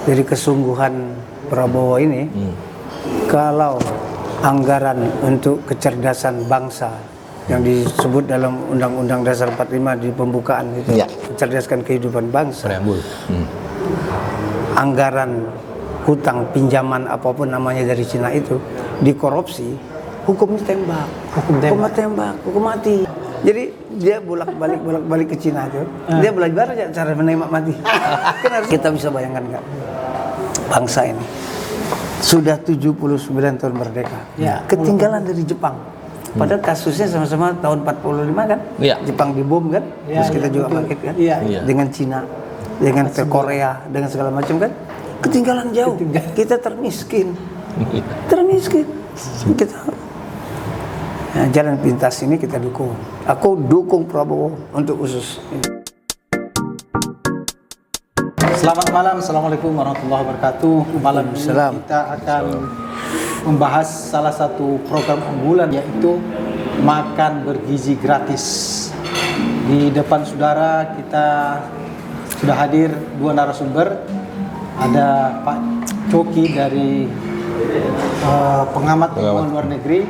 dari kesungguhan Prabowo ini. Kalau anggaran untuk kecerdasan bangsa yang disebut dalam Undang-Undang Dasar 45 di pembukaan itu, mencerdaskan kehidupan bangsa. Anggaran hutang pinjaman apapun namanya dari Cina itu dikorupsi, hukum mati. Jadi dia bolak-balik ke Cina itu. Dia belajar aja cara menembak mati. Kan harus kita bisa bayangkan nggak? Bangsa ini sudah 79 tahun merdeka. Ketinggalan dari Jepang. Padahal kasusnya sama-sama tahun 45 kan? Jepang dibom kan? Terus kita juga bangkit kan? Dengan Cina, dengan Korea, dengan segala macam kan? Ketinggalan jauh. Kita termiskin. Kita jalan pintas ini kita dukung. Aku dukung Prabowo untuk usus ini. Selamat malam, Assalamualaikum warahmatullahi wabarakatuh. Malam ini kita akan membahas salah satu program unggulan, yaitu makan bergizi gratis. Di depan saudara kita sudah hadir dua narasumber. Ada Pak Coki dari pengamat hubungan luar negeri,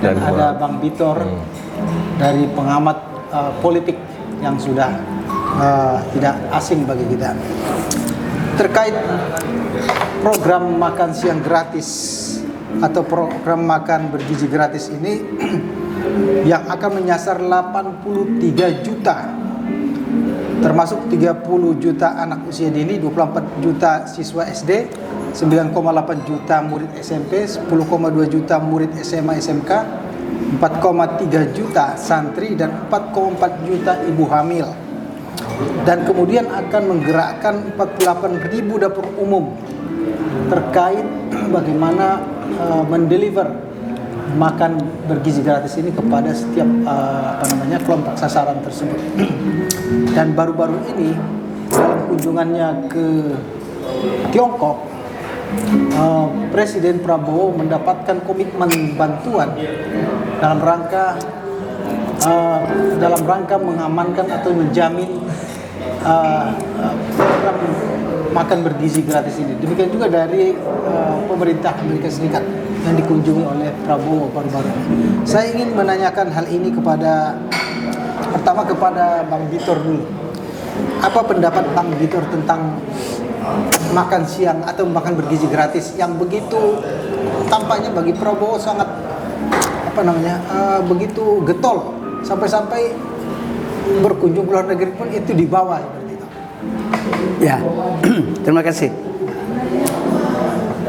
dan ada Bang Bitor dari pengamat politik yang sudah tidak asing bagi kita. Terkait program makan siang gratis atau program makan bergizi gratis ini yang akan menyasar 83 juta, termasuk 30 juta anak usia dini, 24 juta siswa SD, 9,8 juta murid SMP, 10,2 juta murid SMA SMK, 4,3 juta santri, dan 4,4 juta ibu hamil. Dan kemudian akan menggerakkan 48.000 dapur umum terkait bagaimana mendeliver makan bergizi gratis ini kepada setiap kelompok sasaran tersebut. Dan baru-baru ini dalam kunjungannya ke Tiongkok, Presiden Prabowo mendapatkan komitmen bantuan dalam rangka mengamankan atau menjamin program makan bergizi gratis ini. Demikian juga dari pemerintah Amerika Serikat yang dikunjungi oleh Prabowo baru-baru ini. Saya ingin menanyakan hal ini pertama kepada Bang Bitor dulu. Apa pendapat Bang Bitor tentang makan siang atau makan bergizi gratis yang begitu tampaknya bagi Prabowo sangat begitu getol, sampai-sampai berkunjung ke luar negeri pun itu dibawa seperti itu. Ya, terima kasih.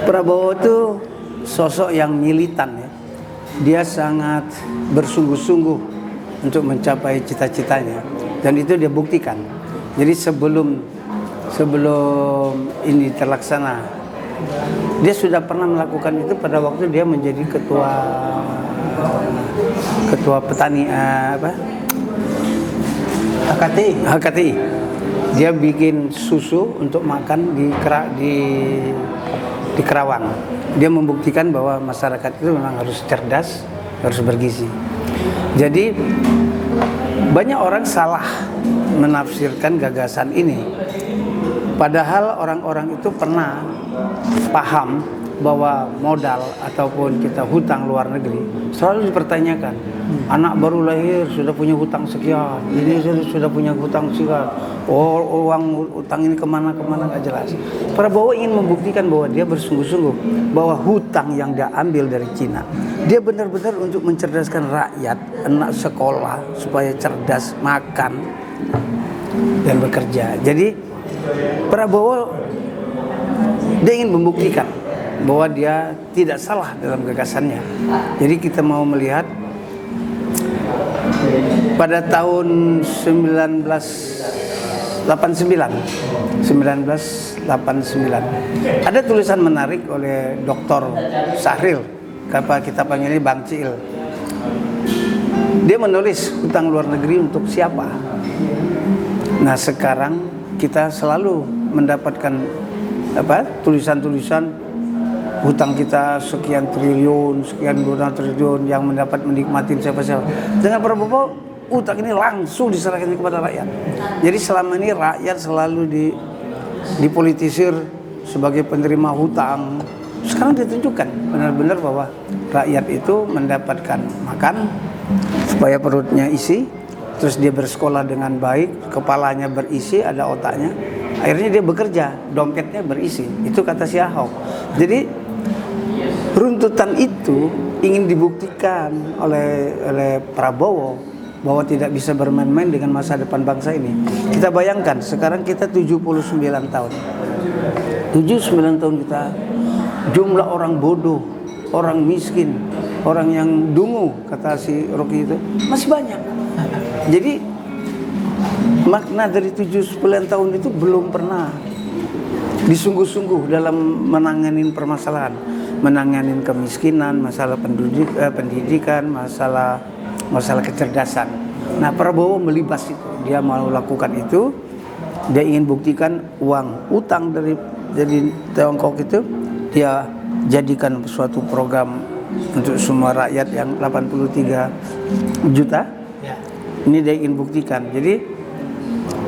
Prabowo itu sosok yang militan ya. Dia sangat bersungguh-sungguh untuk mencapai cita-citanya, dan itu dia buktikan. Jadi sebelum ini terlaksana, dia sudah pernah melakukan itu pada waktu dia menjadi ketua petani HKTI. Dia bikin susu untuk makan di Kerawang. Dia membuktikan bahwa masyarakat itu memang harus cerdas, harus bergizi. Jadi banyak orang salah menafsirkan gagasan ini. Padahal orang-orang itu pernah paham bahwa modal ataupun kita hutang luar negeri selalu dipertanyakan. Anak baru lahir sudah punya hutang sekian, ini sudah punya hutang sekian. Uang hutang ini kemana nggak jelas. Prabowo ingin membuktikan bahwa dia bersungguh-sungguh bahwa hutang yang dia ambil dari Cina, dia benar-benar untuk mencerdaskan rakyat, anak sekolah supaya cerdas, makan dan bekerja. Jadi Prabowo dia ingin membuktikan bahwa dia tidak salah dalam gagasannya. Jadi kita mau melihat pada tahun 1989 ada tulisan menarik oleh Dr. Sahril, kita panggilnya Bang Ciil. Dia menulis hutang luar negeri untuk siapa. Nah sekarang kita selalu mendapatkan tulisan-tulisan hutang kita sekian triliun yang menikmati siapa-siapa. Dengan Prabowo hutang ini langsung diserahkan kepada rakyat. Jadi selama ini rakyat selalu dipolitisir sebagai penerima hutang. Sekarang ditunjukkan benar-benar bahwa rakyat itu mendapatkan makan supaya perutnya isi, terus dia bersekolah dengan baik, kepalanya berisi, ada otaknya, akhirnya dia bekerja, dompetnya berisi. Itu kata si Ahok. Jadi runtutan itu ingin dibuktikan oleh Prabowo bahwa tidak bisa bermain-main dengan masa depan bangsa ini. Kita bayangkan sekarang kita 79 tahun. 79 tahun kita, jumlah orang bodoh, orang miskin, orang yang dungu, kata si Rocky itu masih banyak. Jadi makna dari 79 tahun itu belum pernah disungguh-sungguh dalam menanganin permasalahan, menanganin kemiskinan, masalah pendidikan, masalah kecerdasan. Nah, Prabowo melibas itu, dia mau lakukan itu, dia ingin buktikan uang utang dari Tiongkok itu dia jadikan suatu program untuk semua rakyat yang 83 juta. Ya. Ini dia ingin buktikan. Jadi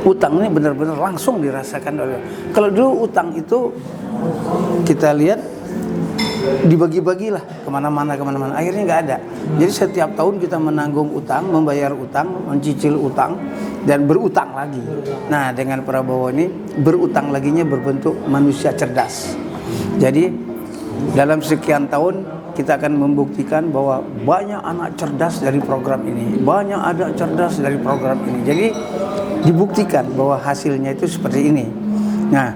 utang ini benar-benar langsung dirasakan oleh. Kalau dulu utang itu kita lihat dibagi-bagilah kemana-mana. Akhirnya nggak ada. Jadi setiap tahun kita menanggung utang, membayar utang, mencicil utang, dan berutang lagi. Nah, dengan Prabowo ini berutang laginya berbentuk manusia cerdas. Jadi dalam sekian tahun kita akan membuktikan bahwa banyak anak cerdas dari program ini, banyak ada cerdas dari program ini. Jadi dibuktikan bahwa hasilnya itu seperti ini. Nah,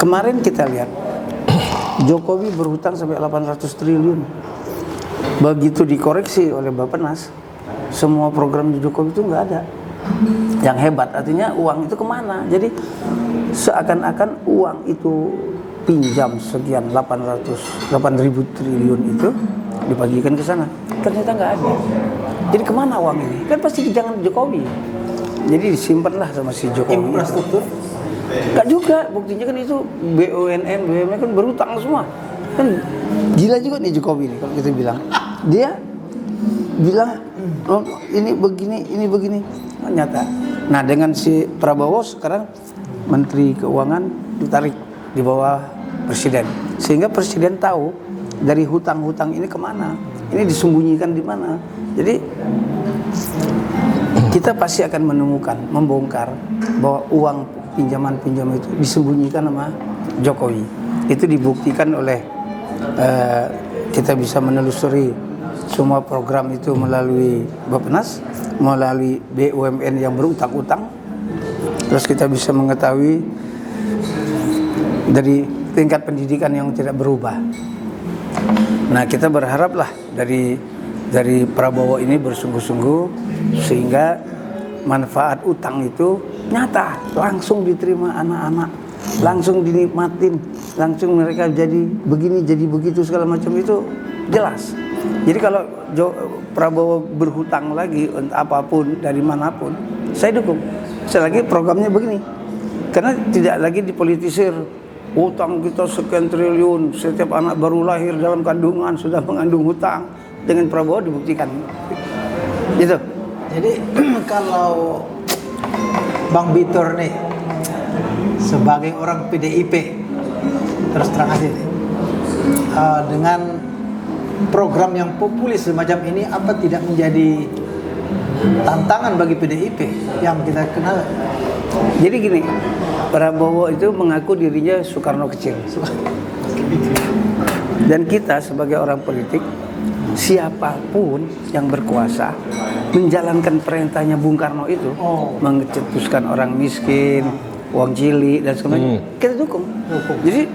kemarin kita lihat Jokowi berhutang sampai 800 triliun. Begitu dikoreksi oleh Bappenas, semua program di Jokowi itu nggak ada. Yang hebat artinya uang itu kemana? Jadi seakan-akan uang itu pinjam sekian 8.000 triliun itu dibagikan ke sana. Ternyata nggak ada. Jadi kemana uang ini? Kan pasti di tangan Jokowi. Jadi disimpanlah sama si Jokowi. Infrastruktur? Nggak juga, buktinya kan itu BUMN, BUMN kan berutang semua. Kan gila juga nih Jokowi nih kalau kita bilang. Dia bilang oh, ini begini. Nyata. Nah, dengan si Prabowo sekarang Menteri Keuangan ditarik di bawah Presiden, sehingga Presiden tahu dari hutang-hutang ini kemana, ini disembunyikan di mana. Jadi kita pasti akan menemukan, membongkar bahwa uang pinjaman itu disembunyikan sama Jokowi. Itu dibuktikan oleh kita bisa menelusuri semua program itu melalui Bappenas, melalui BUMN yang berutang-utang. Terus kita bisa mengetahui dari tingkat pendidikan yang tidak berubah. Nah, kita berharaplah dari Prabowo ini bersungguh-sungguh sehingga manfaat utang itu nyata, langsung diterima anak-anak, langsung dinikmatin, langsung mereka jadi begini, jadi begitu segala macam itu jelas. Jadi kalau Prabowo berhutang lagi untuk apapun dari manapun, saya dukung. Selagi programnya begini, karena tidak lagi dipolitisir. Hutang kita sekian triliun, setiap anak baru lahir dalam kandungan sudah mengandung hutang. Dengan Prabowo dibuktikan. Gitu. Jadi kalau Bang Bitor nih sebagai orang PDIP, terus terang aja nih, dengan program yang populis semacam ini, apa tidak menjadi tantangan bagi PDIP yang kita kenal? Jadi gini, Prabowo itu mengaku dirinya Soekarno kecil. Dan kita sebagai orang politik, siapapun yang berkuasa menjalankan perintahnya Bung Karno itu, mencetuskan orang miskin, uang cilik dan sebagainya, kita dukung. Jadi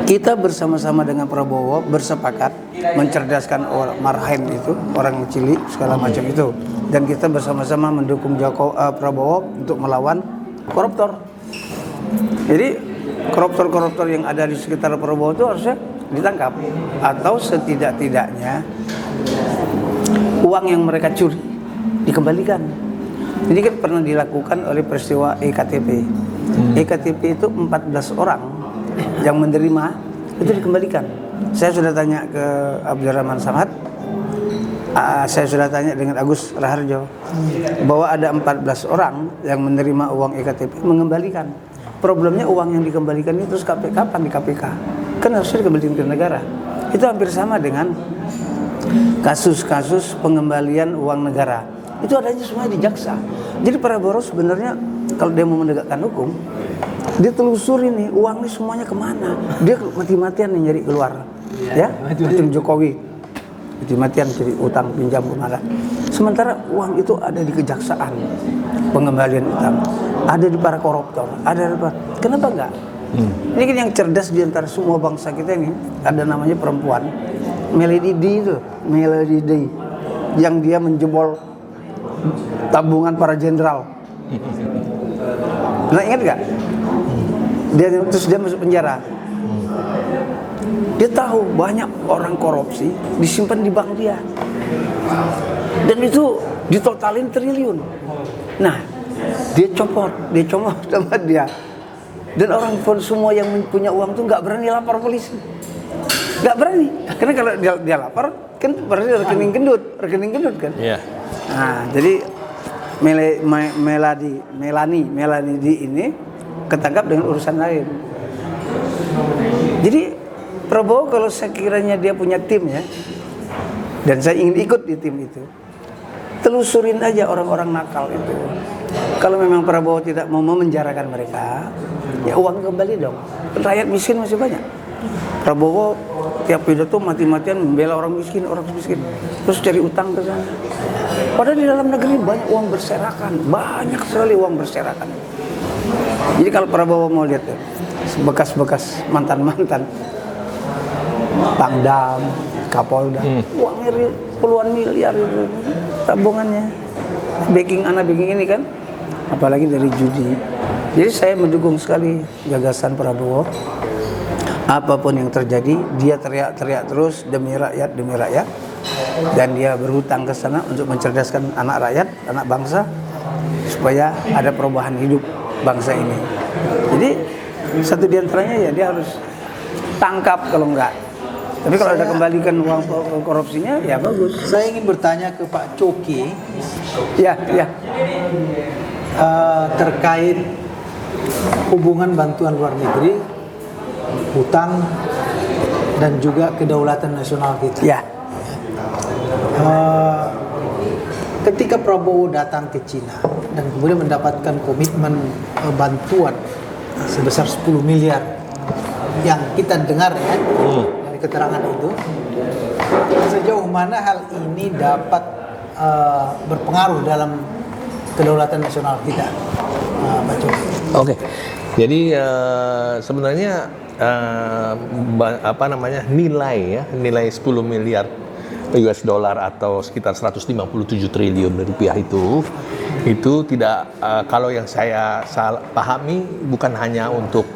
kita bersama-sama dengan Prabowo bersepakat mencerdaskan orang marhain itu, orang cilik segala macam itu, dan kita bersama-sama mendukung Prabowo untuk melawan koruptor. Jadi koruptor-koruptor yang ada di sekitar Prabowo itu harusnya ditangkap, atau setidak-tidaknya uang yang mereka curi dikembalikan. Ini kan pernah dilakukan oleh peristiwa EKTP. EKTP itu 14 orang yang menerima itu dikembalikan. Saya sudah tanya ke Abdurrahman Samad, saya sudah tanya dengan Agus Raharjo, bahwa ada 14 orang yang menerima uang EKTP mengembalikan. problemnya uang yang dikembalikan itu terus kapan di KPK? Kan harusnya dikembalikan ke negara. Itu hampir sama dengan kasus-kasus pengembalian uang negara. Itu adanya semua di jaksa. Jadi para boros sebenarnya kalau dia mau menegakkan hukum, dia telusuri nih uang ini semuanya kemana. Dia mati-matian nih nyari keluar. Ya, macam Jokowi mati-matian cari utang pinjam kemana. Sementara uang itu ada di kejaksaan, pengembalian utang, ada di para koruptor, ada di para... Kenapa enggak? Ini kan yang cerdas di antara semua bangsa kita ini, ada namanya perempuan, Melody D, yang dia menjebol tabungan para jenderal. Nah, ingat gak? Terus dia masuk penjara. Dia tahu banyak orang korupsi disimpan di bank dia. Dan itu ditotalin triliun. Nah, dia comot sama dia. Dan orang pun semua yang punya uang tuh nggak berani lapor polisi. Nggak berani. Karena kalau dia lapor, kan berarti rekening gendut kan. Iya. Nah, jadi Melanie ini ketangkap dengan urusan lain. Jadi Prabowo kalau sekiranya dia punya tim ya, dan saya ingin ikut di tim itu, telusurin aja orang-orang nakal itu. Kalau memang Prabowo tidak mau memenjarakan mereka, ya uang kembali dong. Rakyat miskin masih banyak. Prabowo tiap pidato mati-matian membela orang miskin, terus cari utang ke sana. Padahal di dalam negeri banyak uang berserakan, banyak sekali uang berserakan. Jadi kalau Prabowo mau lihat ya, bekas-bekas mantan-mantan Pangdam, Kapolda, uangnya puluhan miliar itu tabungannya. Backing ini kan, apalagi dari judi. Jadi saya mendukung sekali gagasan Prabowo. Apapun yang terjadi, dia teriak-teriak terus demi rakyat, dan dia berhutang ke sana untuk mencerdaskan anak rakyat, anak bangsa, supaya ada perubahan hidup bangsa ini. Jadi satu di antaranya ya dia harus tangkap kalau enggak. Tapi kalau ada kembalikan uang korupsinya ya bagus. Saya ingin bertanya ke Pak Coki. Ya. Terkait hubungan bantuan luar negeri, hutang, dan juga kedaulatan nasional kita. Ya. Ketika Prabowo datang ke Cina dan kemudian mendapatkan komitmen bantuan sebesar 10 miliar yang kita dengar ya dari keterangan itu, sejauh mana hal ini dapat berpengaruh dalam kedaulatan nasional kita, Pak Coki? Oke, jadi sebenarnya nilai 10 miliar US dollar atau sekitar 157 triliun rupiah itu tidak kalau yang saya pahami bukan hanya untuk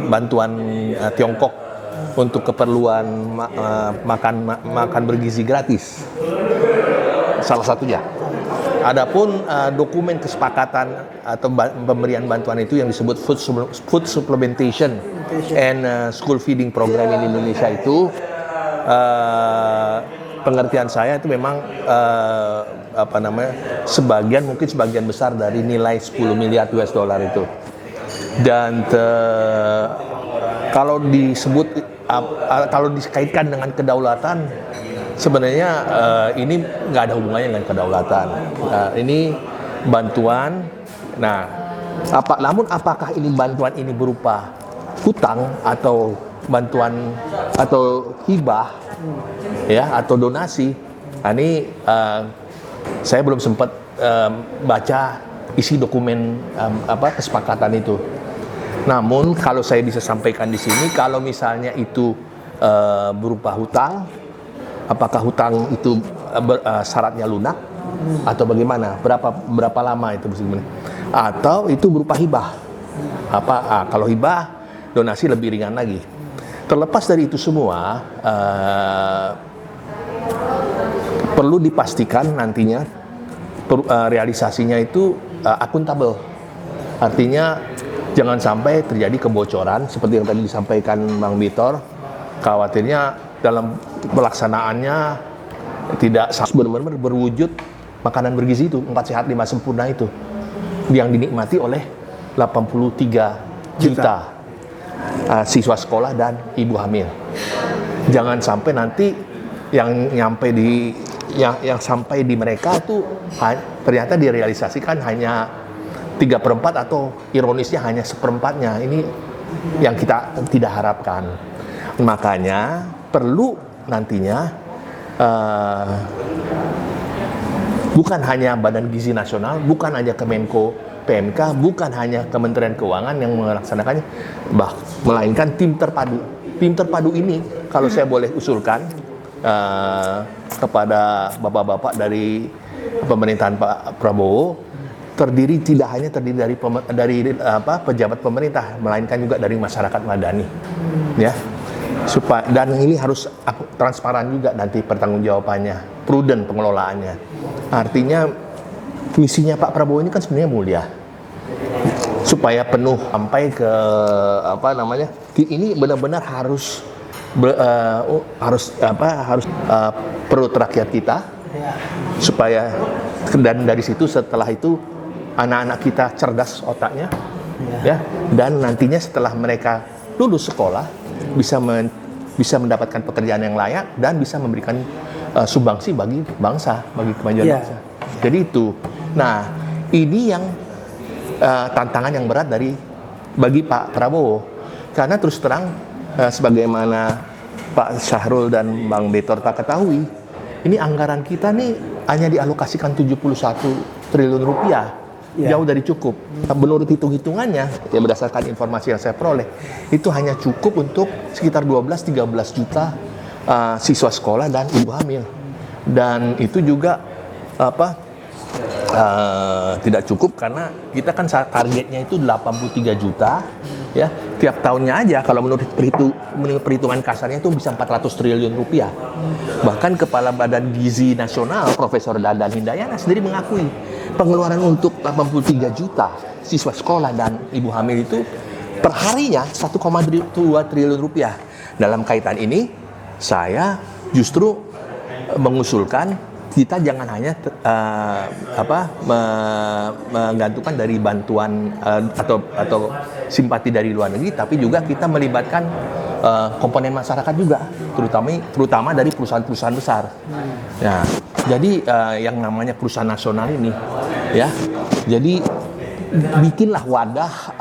bantuan Tiongkok untuk keperluan makan bergizi gratis, salah satunya. Adapun dokumen kesepakatan atau pemberian bantuan itu yang disebut food supplementation and school feeding program in Indonesia itu, pengertian saya itu memang sebagian besar dari nilai 10 miliar US dollar itu. Dan kalau dikaitkan dengan kedaulatan, sebenarnya ini nggak ada hubungannya dengan kedaulatan. Ini bantuan. Nah, namun apakah ini bantuan ini berupa hutang atau bantuan atau hibah, ya, atau donasi? Nah, ini saya belum sempat baca isi dokumen kesepakatan itu. Namun kalau saya bisa sampaikan di sini, kalau misalnya itu berupa hutang, apakah hutang itu syaratnya lunak atau bagaimana? Berapa lama itu bagaimana? Atau itu berupa hibah? Kalau hibah, donasi lebih ringan lagi. Terlepas dari itu semua, perlu dipastikan nantinya realisasinya itu akuntabel. Artinya jangan sampai terjadi kebocoran seperti yang tadi disampaikan Bang Bitor. Khawatirnya dalam pelaksanaannya tidak benar-benar berwujud makanan bergizi itu, 4 sehat 5 sempurna itu yang dinikmati oleh juta siswa sekolah dan ibu hamil. Jangan sampai nanti yang sampai di mereka itu ternyata direalisasikan hanya 3/4 atau ironisnya hanya 1/4-nya. Ini yang kita tidak harapkan. Makanya perlu nantinya bukan hanya Badan Gizi Nasional, bukan hanya Kemenko PMK, bukan hanya Kementerian Keuangan yang melaksanakannya, melainkan tim terpadu. Tim terpadu ini, kalau saya boleh usulkan kepada bapak-bapak dari pemerintahan Pak Prabowo, tidak hanya terdiri dari pejabat pemerintah, melainkan juga dari masyarakat madani, ya. Dan ini harus transparan juga nanti pertanggungjawabannya, prudent pengelolaannya. Artinya misinya Pak Prabowo ini kan sebenarnya mulia, supaya penuh sampai ke ini benar-benar harus perut rakyat kita, supaya dan dari situ setelah itu anak-anak kita cerdas otaknya, ya, dan nantinya setelah mereka lulus sekolah bisa mendapatkan pekerjaan yang layak dan bisa memberikan sumbangsi bagi bangsa, bagi kemajuan bangsa. Jadi itu. Nah, ini yang tantangan yang berat bagi Pak Prabowo, karena terus terang sebagaimana Pak Syahrul dan Bang Betor tak ketahui, ini anggaran kita nih hanya dialokasikan 71 triliun rupiah. Jauh dari cukup. Menurut hitung-hitungannya, ya berdasarkan informasi yang saya peroleh, itu hanya cukup untuk sekitar 12-13 juta siswa sekolah dan ibu hamil. Dan itu juga tidak cukup karena kita kan targetnya itu 83 juta, ya. Tiap tahunnya aja kalau menurut perhitungan kasarnya itu bisa 400 triliun rupiah. Bahkan Kepala Badan Gizi Nasional Profesor Dadan Hindayana sendiri mengakui pengeluaran untuk 83 juta siswa sekolah dan ibu hamil itu per harinya 1,2 triliun rupiah. Dalam kaitan ini saya justru mengusulkan kita jangan hanya menggantungkan dari bantuan atau simpati dari luar negeri, tapi juga kita melibatkan komponen masyarakat juga, terutama dari perusahaan-perusahaan besar. Ya, jadi yang namanya perusahaan nasional ini, ya, jadi bikinlah wadah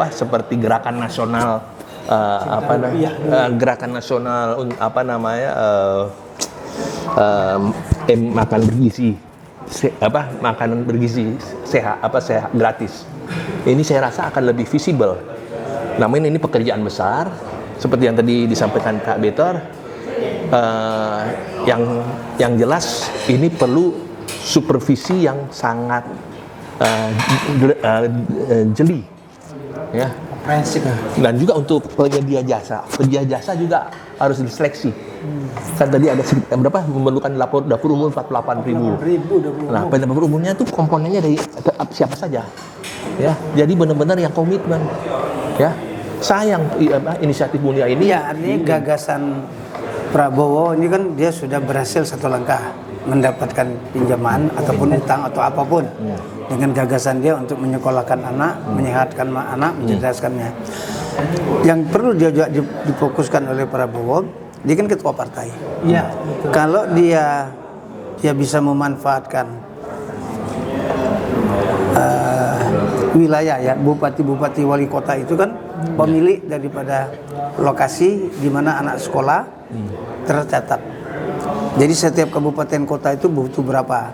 seperti gerakan nasional gerakan nasional makanan bergizi sehat gratis. Ini saya rasa akan lebih visible. Namun ini pekerjaan besar seperti yang tadi disampaikan Kak Betor. Yang jelas ini perlu supervisi yang sangat jeli, ya. Dan juga untuk penyedia jasa juga harus diseleksi. Kan tadi ada berapa memerlukan dapur umum 48.000. Nah, dapur umumnya itu komponennya dari siapa saja, ya. Jadi benar-benar yang komitmen, ya. Sayang inisiatif mulia ini. Ya, artinya gagasan Prabowo ini kan dia sudah berhasil satu langkah mendapatkan pinjaman ataupun utang atau apapun dengan gagasan dia untuk menyekolahkan anak, menyehatkan anak, mencerdaskannya. Yang perlu dia juga difokuskan oleh Prabowo, dia kan ketua partai. Iya. Kalau dia bisa memanfaatkan wilayah, ya, bupati-bupati wali kota itu kan pemilik daripada lokasi di mana anak sekolah tercatat. Jadi setiap kabupaten kota itu butuh berapa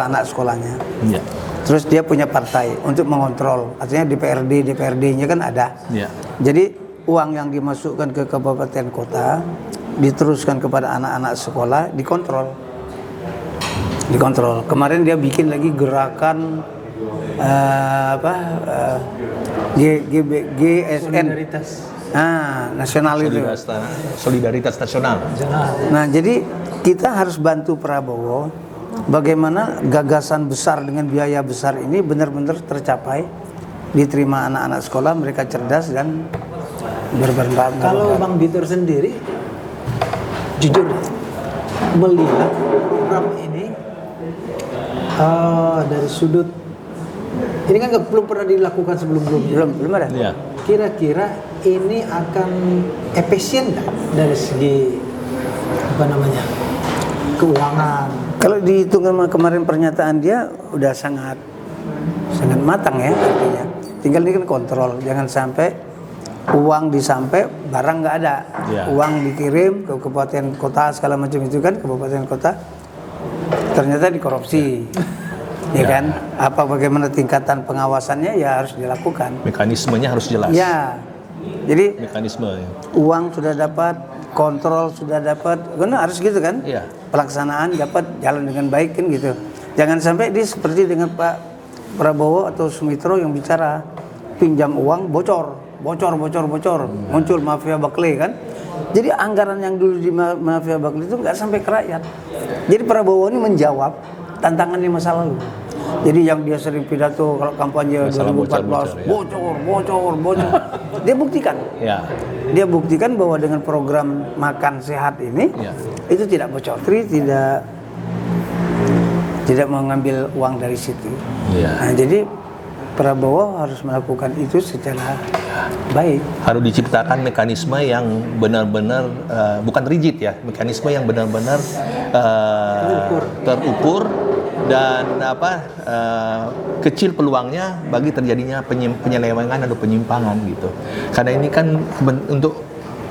anak sekolahnya. Ya. Terus dia punya partai untuk mengontrol. Artinya DPRD-nya kan ada. Ya. Jadi uang yang dimasukkan ke kabupaten kota diteruskan kepada anak-anak sekolah, dikontrol. Kemarin dia bikin lagi gerakan GSN. Nasional itu. Solidaritas nasional. Nah, jadi kita harus bantu Prabowo bagaimana gagasan besar dengan biaya besar ini benar-benar tercapai, diterima anak-anak sekolah, mereka cerdas dan bermanfaat. Kalau Bang Bitor sendiri jujur melihat program ini dari sudut Ini kan belum pernah dilakukan sebelum-sebelumnya. Belum ada. Iya. Kira-kira ini akan efisien nggak dari segi apa namanya keuangan? Kalau dihitung sama kemarin pernyataan dia udah sangat matang ya artinya. Tinggal ini kan kontrol, jangan sampai uang disampai barang nggak ada. Ya. Uang dikirim ke kabupaten kota segala macam itu kan kabupaten kota ternyata dikorupsi. Ya kan? Apa bagaimana tingkatan pengawasannya ya harus dilakukan. Mekanismenya harus jelas. Ya. Jadi Mekanisme ya. uang sudah dapat, kontrol sudah dapat, kan harus gitu kan? Iya. Pelaksanaan dapat jalan dengan baik kan gitu. Jangan sampai dia seperti dengan Pak Prabowo atau Sumitro yang bicara pinjam uang bocor, muncul mafia Bakley kan. Jadi anggaran yang dulu di mafia Bakley itu nggak sampai ke rakyat. Jadi Prabowo ini menjawab tantangan di masa lalu. Jadi yang dia sering pidato kalau kampanye Masalah 2014 bocor. Dia buktikan. Ya. Dia buktikan bahwa dengan program makan sehat ini Ya. itu tidak bocor, tidak mengambil uang dari situ. Ya. Nah, jadi Prabowo harus melakukan itu secara baik. Harus diciptakan mekanisme yang benar-benar bukan rigid ya, mekanisme yang benar-benar terukur dan kecil peluangnya bagi terjadinya penyelewengan atau penyimpangan gitu. Karena ini kan untuk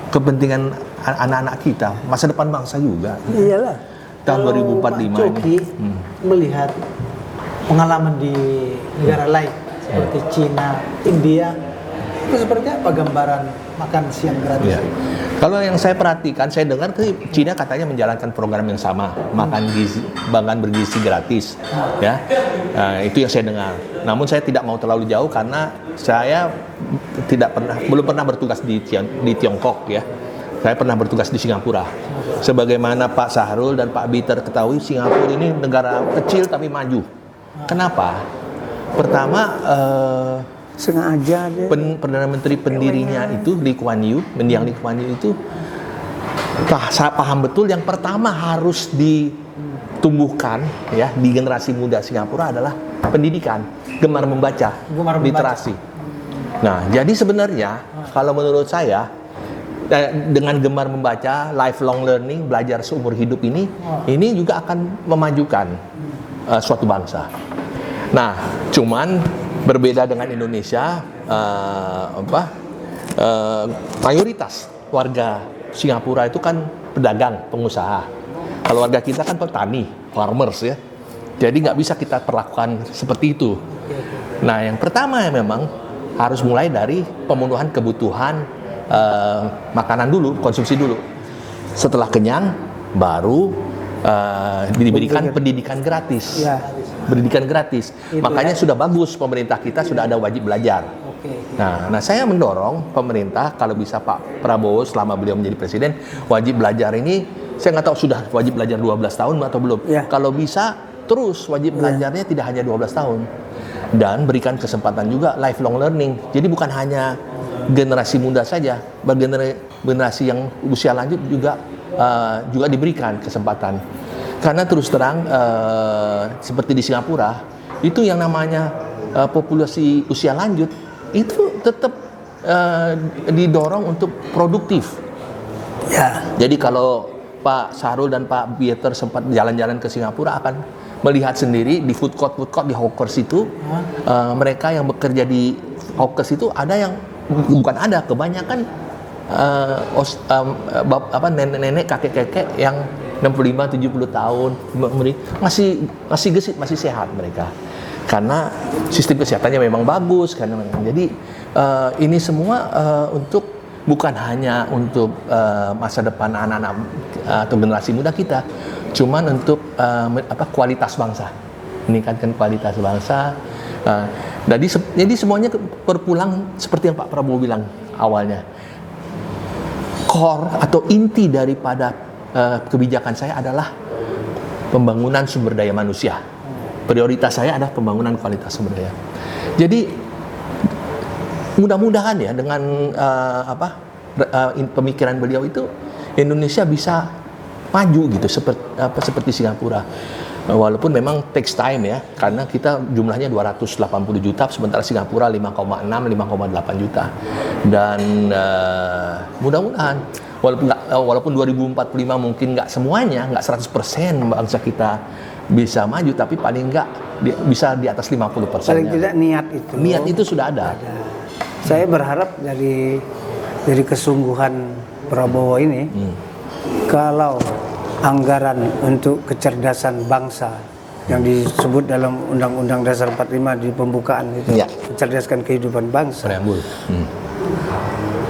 kepentingan anak-anak kita, masa depan bangsa juga. Iyalah. Tahun Kalau 2045 Pak Coki ini. melihat pengalaman di negara lain seperti Cina, India, itu seperti apa gambaran makan siang gratis? Ya. Kalau yang saya perhatikan, saya dengar ke Cina katanya menjalankan program yang sama, makan bergizi gratis, ya. Nah, itu yang saya dengar. Namun saya tidak mau terlalu jauh karena saya belum pernah bertugas di Tiongkok, ya. Saya pernah bertugas di Singapura. Sebagaimana Pak Sahrul dan Pak Bitter ketahui, Singapura ini negara kecil tapi maju. Kenapa? Pertama, Sengaja dia. Perdana Menteri pendirinya itu Lee Kuan Yew, mendiang Lee Kuan Yew itu saya paham betul yang pertama harus ditumbuhkan ya di generasi muda Singapura adalah pendidikan, gemar membaca, literasi. Nah, jadi sebenarnya kalau menurut saya dengan gemar membaca, lifelong learning, belajar seumur hidup ini juga akan memajukan suatu bangsa. Nah, cuman berbeda dengan Indonesia, mayoritas warga Singapura itu kan pedagang, pengusaha. Kalau warga kita kan petani, farmers ya. Jadi nggak bisa kita perlakukan seperti itu. Nah, yang pertama memang harus mulai dari pemenuhan kebutuhan makanan dulu, konsumsi dulu. Setelah kenyang, baru diberikan pendidikan gratis. Ya. Pendidikan gratis. Makanya sudah bagus pemerintah kita sudah ada wajib belajar. Nah, saya mendorong pemerintah kalau bisa Pak Prabowo selama beliau menjadi presiden, wajib belajar ini saya nggak tahu sudah wajib belajar 12 tahun atau belum. Ya. Kalau bisa terus wajib belajarnya tidak hanya 12 tahun. Dan berikan kesempatan juga lifelong learning. Jadi bukan hanya generasi muda saja, bagi generasi yang usia lanjut juga diberikan kesempatan. Karena terus terang seperti di Singapura itu yang namanya populasi usia lanjut itu tetap didorong untuk produktif. Ya. Jadi kalau Pak Sahrul dan Pak Bieter sempat jalan-jalan ke Singapura akan melihat sendiri di food court di hawkers itu mereka yang bekerja di hawkers itu ada yang kebanyakan nenek-nenek, kakek-kakek yang 65-70 tahun masih gesit, masih sehat mereka. Karena sistem kesehatannya memang bagus jadi ini semua untuk bukan hanya untuk masa depan anak-anak atau generasi muda kita, cuman untuk kualitas bangsa, meningkatkan kualitas bangsa. Jadi semuanya berpulang seperti yang Pak Prabowo bilang awalnya. Core atau inti daripada kebijakan saya adalah pembangunan sumber daya manusia. Prioritas saya adalah pembangunan kualitas sumber daya. Jadi mudah-mudahan ya dengan pemikiran beliau itu Indonesia bisa maju gitu seperti Singapura. Walaupun memang takes time ya, karena kita jumlahnya 280 juta, sementara Singapura 5,6, 5,8 juta. Dan mudah-mudahan, walaupun 2045 mungkin nggak semuanya, nggak 100% bangsa kita bisa maju, tapi paling nggak bisa di atas 50%. Paling tidak niat itu. Niat itu sudah ada. Saya berharap dari kesungguhan Prabowo ini, kalau anggaran untuk kecerdasan bangsa yang disebut dalam Undang-Undang Dasar 45 di pembukaan itu, Ya. mencerdaskan kehidupan bangsa, Preambul.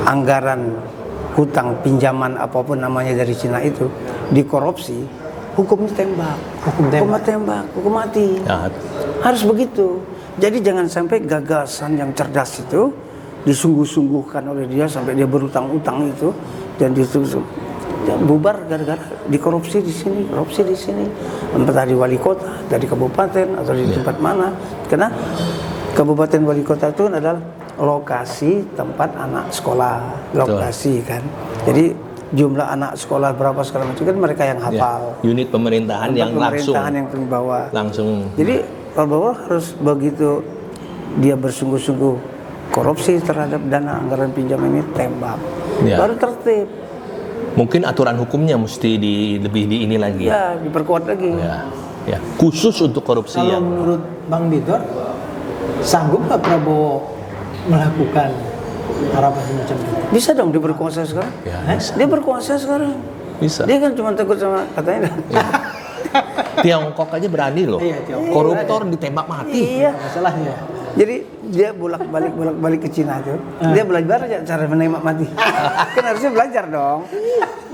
anggaran hutang pinjaman apapun namanya dari Cina itu dikorupsi, hukumnya tembak, hukum mati. Ya. Harus begitu. Jadi jangan sampai gagasan yang cerdas itu disungguh-sungguhkan oleh dia sampai dia berutang-utang itu dan bubar gara-gara dikorupsi di sini, korupsi di sini, entah di wali kota, dari kabupaten atau di tempat mana. Karena kabupaten wali kota itu adalah lokasi tempat anak sekolah, lokasi kan. Jadi jumlah anak sekolah berapa segala macam kan mereka yang hafal. Ya. Unit pemerintahan yang pemerintahan yang bawah. langsung. Jadi Prabowo harus begitu dia bersungguh-sungguh korupsi terhadap dana anggaran pinjam ini tembak, baru tertib. Mungkin aturan hukumnya mesti lebih di ini lagi. Ya, diperkuat lagi. Ya. Khusus untuk korupsi. Kalau menurut Bang Didor, sanggup nggak Prabowo melakukan harapan semacam itu? Bisa dong dia berkuasa sekarang. Ya, bisa. Dia berkuasa sekarang. Bisa. Dia kan cuma takut sama katanya. Tiongkok aja berani loh. Iya, Tiongkok. Koruptor ditembak mati. Iya. Masalahnya. Jadi dia bolak-balik ke Cina tuh. Dia belajar aja cara menembak mati. Kan harusnya belajar dong.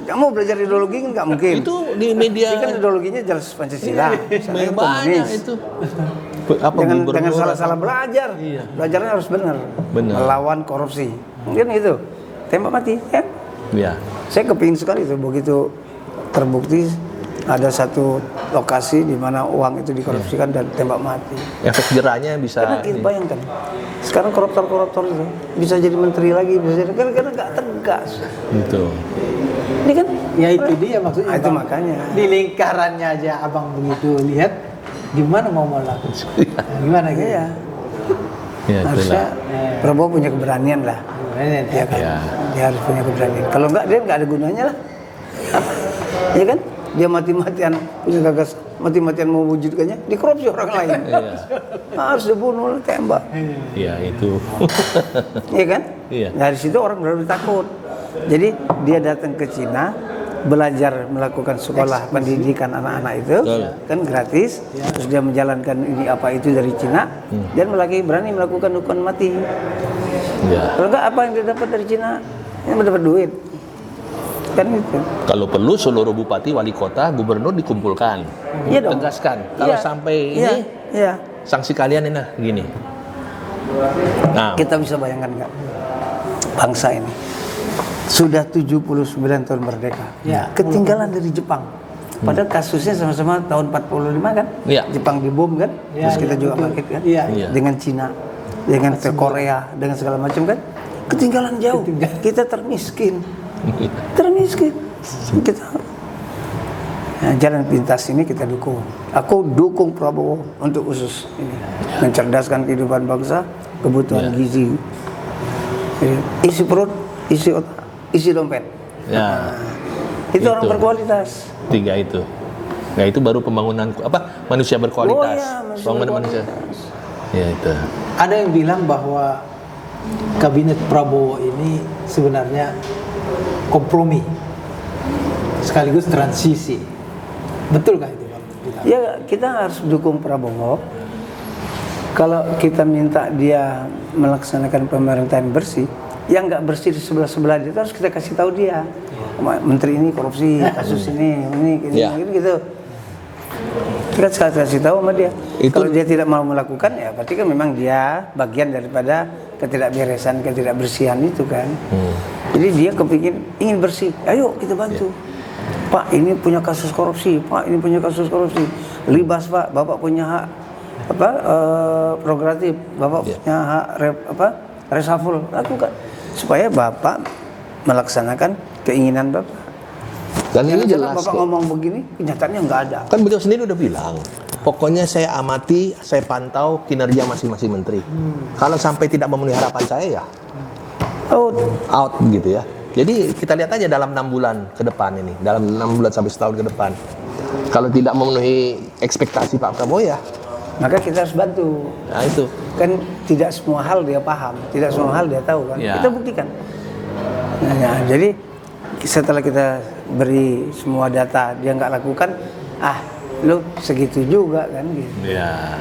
Kamu belajar ideologi kan nggak mungkin. Itu di media. Ini kan ideologinya jelas Pancasila. Misalnya banyak komunis. itu. Jangan salah-salah belajar. Iya. Belajarnya harus benar. Melawan korupsi. Mungkin itu. Tembak mati, ya. Iya. Saya kepingin sekali itu begitu terbukti ada satu lokasi di mana uang itu dikorupsikan dan tembak mati. Efek jerahnya bisa. Karena kita bayangkan, sekarang koruptor itu bisa jadi menteri lagi, bisa jadi karena nggak tegas. Gitu. Ini kan, Ya itu dia maksudnya. itu Bang. makanya. Di lingkarannya aja abang begitu lihat, gimana mau melakukan? Gimana gitu? Iya. Ya, Harusnya itulah. Prabowo punya keberanian lah. Ya kan? Ya. Dia harus punya keberanian. Kalau enggak dia nggak ada gunanya lah. Apa? Ya kan? Dia mati-matian punya gagas, mati-matian mewujudkannya, dikorupsi orang lain. Iya. Harus dibunuh, tembak. Iya itu. Iya kan? Iya. Dari situ orang benar takut. Jadi dia datang ke Cina, belajar melakukan sekolah pendidikan anak-anak itu, Betul. kan gratis. Terus dia menjalankan ini apa itu dari Cina, dan berani melakukan hukuman mati. Ya. Kalau enggak apa yang dia dapat dari Cina? Ini mendapat duit. Kan itu. Kalau perlu seluruh bupati, wali kota, gubernur dikumpulkan. Iya dong. Tegaskan. Kalau Iya. sampai Iya. ini Iya. sanksi kalian ini gini. Nah, Kita bisa bayangkan nggak? Bangsa ini sudah 79 tahun merdeka. Ya. Ketinggalan dari Jepang. Padahal kasusnya sama-sama tahun 45 kan? Iya. Jepang dibom kan? Iya, Terus kita iya, juga betul. bangkit kan? Iya. Iya. Dengan Cina, dengan Korea, dengan segala macam kan? Ketinggalan jauh. Kita termiskin. Termiskin. Kita jalan pintas ini kita dukung. Aku dukung Prabowo untuk usus ini, mencerdaskan kehidupan bangsa, kebutuhan gizi. Jadi, isi perut, isi otak, isi dompet. ya. Itu orang Itu. berkualitas. 3 itu. Nah, itu baru pembangunan manusia berkualitas. Oh iya, manusia Pembangunan manusia. Ya itu. Ada yang bilang bahwa kabinet Prabowo ini sebenarnya kompromi sekaligus transisi. Betulkah itu, Bang? Ya kita harus dukung Prabowo. Kalau kita minta dia melaksanakan pemerintahan bersih, yang nggak bersih di sebelah dia harus kita kasih tahu dia. Menteri ini korupsi, kasus ini Ya. gitu. Kita kasih tahu sama dia. Itu- Kalau dia tidak mau melakukan, ya berarti kan memang dia bagian daripada ketidakberesan, ketidakbersihan itu kan. Jadi dia ingin bersih. Ayo kita bantu. Pak, ini punya kasus korupsi. Pak, ini punya kasus korupsi. Libas, Pak. Bapak punya hak prerogatif. Bapak punya hak reshuffle. Lakukan supaya Bapak melaksanakan keinginan Bapak. Dan ini Jangan-jangan jelas Bapak kok. ngomong begini, kenyataannya nggak ada. Kan beliau sendiri udah bilang, pokoknya saya amati, saya pantau kinerja masing-masing menteri. Kalau sampai tidak memenuhi harapan saya ya Oh, out gitu ya. Jadi kita lihat aja dalam 6 bulan ke depan ini, dalam 6 bulan sampai setahun ke depan. Kalau tidak memenuhi ekspektasi Pak Prabowo ya, maka kita harus bantu. nah itu. Kan tidak semua hal dia paham, tidak semua hal dia tahu kan. Ya. Kita buktikan. Nah, jadi setelah kita beri semua data dia nggak lakukan, lu segitu juga kan gitu. Ya,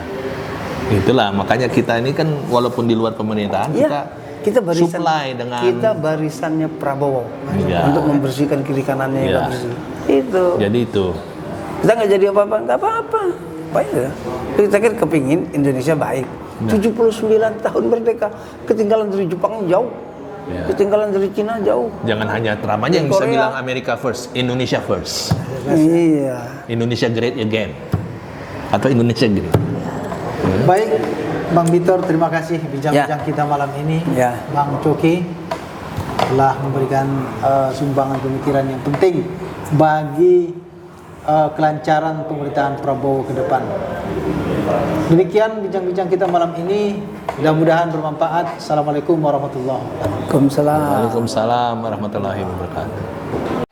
itulah makanya kita ini kan walaupun di luar pemerintahan Kita barisan, supply dengan kita barisannya Prabowo Ya. untuk membersihkan kiri kanannya yang Ya. nggak bersih. Itu. jadi itu. Kita nggak jadi apa-apa, nggak apa-apa. Baik ya. Kita kan kepingin Indonesia baik. 79 tahun merdeka, ketinggalan dari Jepang jauh, Ya. ketinggalan dari Cina jauh. Jangan hanya Trump aja yang bisa Korea. bilang America first, Indonesia first. Iya. Indonesia great again. Atau Indonesia great. Baik, Bang Bitor, terima kasih bincang-bincang kita malam ini. Ya. Bang Coki telah memberikan sumbangan pemikiran yang penting bagi kelancaran pemerintahan Prabowo ke depan. Demikian bincang-bincang kita malam ini. Mudah-mudahan bermanfaat. Assalamualaikum warahmatullahi wabarakatuh. Waalaikumsalam. Waalaikumsalam warahmatullahi wabarakatuh.